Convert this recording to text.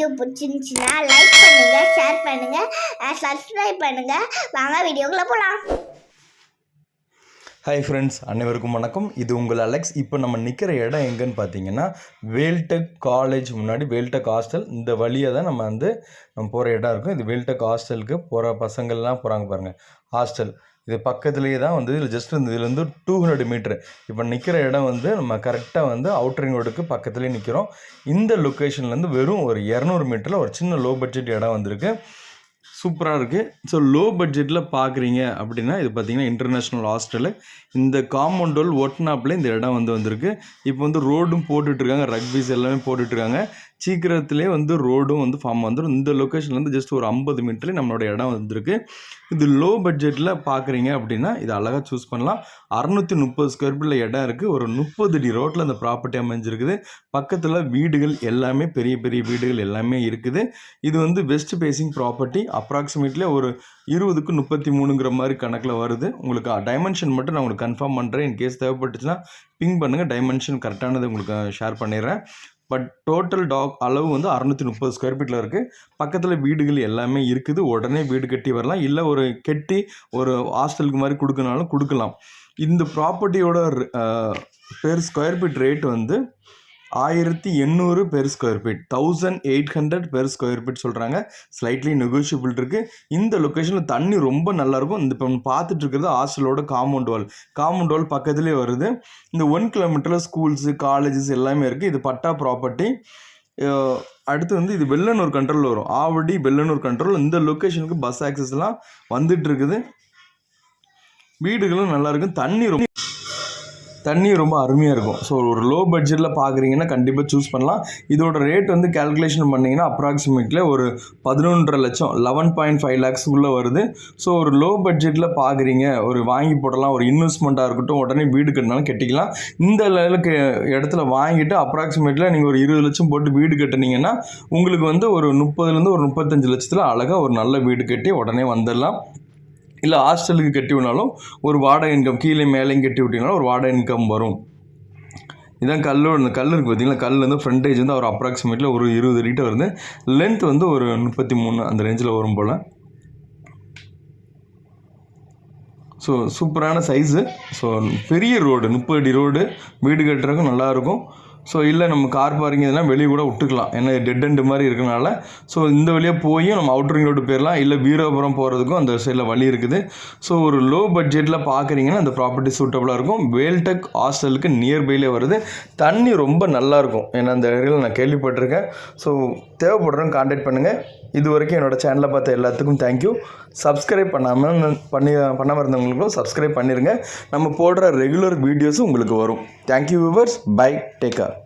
Video பிடிச்சிருந்துச்சுன்னா like பண்ணுங்க, share பண்ணுங்க, சப்ஸ்கிரைப் பண்ணுங்க. வாங்க வீடியோக்குள்ள போகலாம். ஹாய் ஃப்ரெண்ட்ஸ், அனைவருக்கும் வணக்கம். இது உங்கள் அலெக்ஸ். இப்போ நம்ம நிற்கிற இடம் எங்கன்னு பார்த்தீங்கன்னா வேல்டெக் காலேஜ் முன்னாடி வேல்டெக் ஹாஸ்டல். இந்த வழியாக தான் நம்ம போகிற இடம் இருக்கும். இது வேல்டெக் ஹாஸ்டலுக்கு போகிற பசங்கள்லாம் போகிறாங்க பாருங்கள், ஹாஸ்டல். இது பக்கத்துலேயே தான் இதில் ஜஸ்ட் இதுலேருந்து 200 மீட்ரு. இப்போ நிற்கிற இடம் நம்ம கரெக்டாக அவுட்டரிங் ரோடுக்கு பக்கத்துலேயே நிற்கிறோம். இந்த லொக்கேஷன்லேருந்து வெறும் ஒரு 200 மீட்டரில் ஒரு சின்ன லோ பட்ஜெட் இடம் வந்திருக்கு. சூப்பராக இருக்குது. ஸோ லோ பட்ஜெட்டில் பார்க்குறீங்க அப்படின்னா இது பார்த்திங்கன்னா இன்டர்நேஷ்னல் ஹாஸ்டலு. இந்த காம்பவுண்டோல் ஒட்னாப்பில் இந்த இடம் வந்திருக்கு. இப்போ ரோடும் போட்டுட்ருக்காங்க, ரக்பீஸ் எல்லாமே போட்டுட்ருக்காங்க. சீக்கிரத்துலேயே ரோடும் ஃபார்ம் வந்துடும். இந்த லொக்கேஷன்லேருந்து ஜஸ்ட் ஒரு 50 மீட்டர்லேயே நம்மளோட இடம் வந்திருக்கு. இது லோ பட்ஜெட்டில் பார்க்குறீங்க அப்படின்னா இது அழகாக சூஸ் பண்ணலாம். 630 ஸ்கொயர் ஃபீட்டில் இடம் இருக்குது. ஒரு 30 அடி ரோட்டில் அந்த ப்ராப்பர்ட்டி அமைஞ்சிருக்குது. பக்கத்தில் வீடுகள் எல்லாமே பெரிய பெரிய வீடுகள் எல்லாமே இருக்குது. இது வெஸ்ட் ஃபேஸிங் ப்ராப்பர்ட்டி. அப்ராக்சிமேட்லி ஒரு 20க்கு 33ங்கிற மாதிரி கணக்கில் வருது. உங்களுக்கு டைமென்ஷன் மட்டும் நான் உங்களுக்கு கன்ஃபார்ம் பண்ணுறேன். இன்கேஸ் தேவைப்பட்டுச்சுன்னா பிங் பண்ணுங்கள், டைமென்ஷன் கரெக்டானது உங்களுக்கு ஷேர் பண்ணிடுறேன். பட் டோட்டல் அளவு 630 ஸ்கொயர் ஃபீட்டில் இருக்குது. பக்கத்தில் வீடுகள் எல்லாமே இருக்குது. உடனே வீடு கட்டி வரலாம், இல்லை ஒரு கெட்டி ஒரு ஹாஸ்டலுக்கு மாதிரி கொடுக்கனாலும் கொடுக்கலாம். இந்த ப்ராப்பர்ட்டியோட per square feet rate 1800 per square feet, 1800 per square feet சொல்கிறாங்க. ஸ்லைட்லி நெகோஷியபிள் இருக்குது. இந்த லொக்கேஷனில் தண்ணி ரொம்ப நல்லாயிருக்கும். இப்போ பார்த்துட்டு இருக்கிறது ஹாஸ்டலோட காம்பவுண்ட் வால் பக்கத்துலேயே வருது. இந்த 1 கிலோமீட்டரில் ஸ்கூல்ஸு காலேஜஸ் எல்லாமே இருக்குது. இது பட்டா ப்ராப்பர்ட்டி. அடுத்து இது வெள்ளனூர் கண்ட்ரோலில் வரும். ஆவடி வெள்ளனூர் கண்ட்ரோல். இந்த லொக்கேஷனுக்கு பஸ் ஆக்சஸ்லாம் வந்துட்டு இருக்குது. வீடுகளும் நல்லாயிருக்கும். தண்ணி ரொம்ப அருமையாக இருக்கும். ஸோ ஒரு லோ பட்ஜெட்டில் பார்க்குறீங்கன்னா கண்டிப்பாக சூஸ் பண்ணலாம். இதோட ரேட் கேல்குலேஷன் பண்ணிங்கன்னா அப்ராக்சிமேட்லி ஒரு 11.5 லட்சம், 11.5 லேக்ஸுக்குள்ளே வருது. ஸோ ஒரு லோ பட்ஜெட்டில் பார்க்குறீங்க, ஒரு வாங்கி போடலாம், ஒரு இன்வெஸ்ட்மெண்ட்டாக இருக்கட்டும், உடனே வீடு கட்டினாலும் கட்டிக்கலாம். இந்த லெவலுக்கு இடத்துல வாங்கிட்டு அப்ராக்சிமேட்லி நீங்கள் ஒரு 20 லட்சம் போட்டு வீடு கட்டினீங்கன்னா உங்களுக்கு ஒரு 30லேருந்து ஒரு 35 லட்சத்தில் அழகாக ஒரு நல்ல வீடு கட்டி உடனே வந்துடலாம். இல்லை ஹாஸ்டலுக்கு கட்டி விட்டாலும் ஒரு வாடகை இன்கம், கீழே மேலேயும் கட்டி விட்டிங்கனாலும் ஒரு வாடகை இன்கம் வரும். இதான் கல் இருக்குது பார்த்தீங்களா. கல் ஃப்ரண்டேஜ் ஒரு அப்ராக்சிமேட்லி ஒரு 20 அடிகிட்ட வருது. லென்த் ஒரு 33 அந்த ரேஞ்சில் வரும் போல். ஸோ சூப்பரான சைஸு. ஸோ பெரிய ரோடு, 30 அடி ரோடு. வீடு கட்டுறதுக்கும் நல்லாயிருக்கும். ஸோ இல்லை நம்ம கார் பார்க்கிங் இதெல்லாம் வெளியே கூட விட்டுக்கலாம், ஏன்னா டெட் எண்டு மாதிரி இருக்கனால. ஸோ இந்த வழியாக போய் நம்ம அவுட்டரிங் ரோடு போயிடலாம், இல்லை வீரபுரம் போகிறதுக்கும் அந்த சைடில் வழி இருக்குது. ஸோ ஒரு லோ பட்ஜெட்டில் பார்க்குறீங்கன்னா அந்த ப்ராப்பர்ட்டி சூட்டபுளாக இருக்கும். வேல்டெக் ஹாஸ்டலுக்கு நியர்பைலே வருது. தண்ணி ரொம்ப நல்லாயிருக்கும், ஏன்னா அந்த ஏரியாவில் நான் கேள்விப்பட்டிருக்கேன். ஸோ தேவைப்படுறவங்க கான்டாக்ட் பண்ணுங்கள். இது வரைக்கும் என்னோடய சேனலை பார்த்த எல்லாத்துக்கும் தேங்க்யூ. சப்ஸ்கிரைப் பண்ணாமல் இருந்தவங்களுக்கும் சப்ஸ்கிரைப் பண்ணிடுங்க. நம்ம போடுற ரெகுலர் வீடியோஸும் உங்களுக்கு வரும். Thank you viewers. Bye, take care.